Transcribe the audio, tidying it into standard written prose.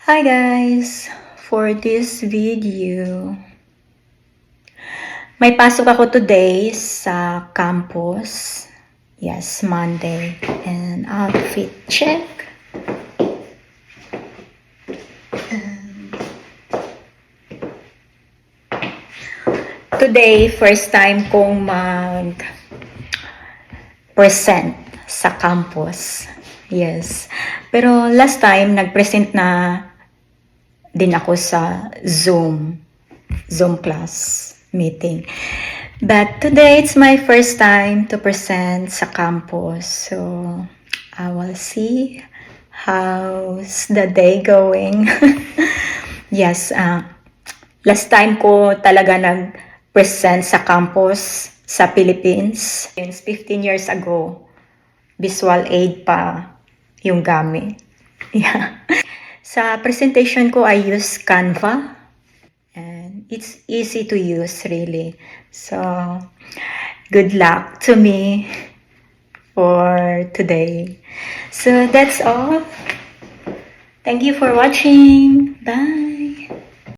Hi guys! For this video, may pasok ako today sa campus. Yes, Monday. And outfit check. Today, first time kong mag-present sa campus. Yes. Pero last time, nag-present na din ako sa Zoom class meeting. But today, it's my first time to present sa campus. So, I will see how's the day going. Yes, last time ko talaga nag-present sa campus sa Philippines. 15 years ago, visual aid pa yung gamit. Yeah. Sa presentation ko, I use Canva. And it's easy to use, really. So, good luck to me for today. So, that's all. Thank you for watching. Bye.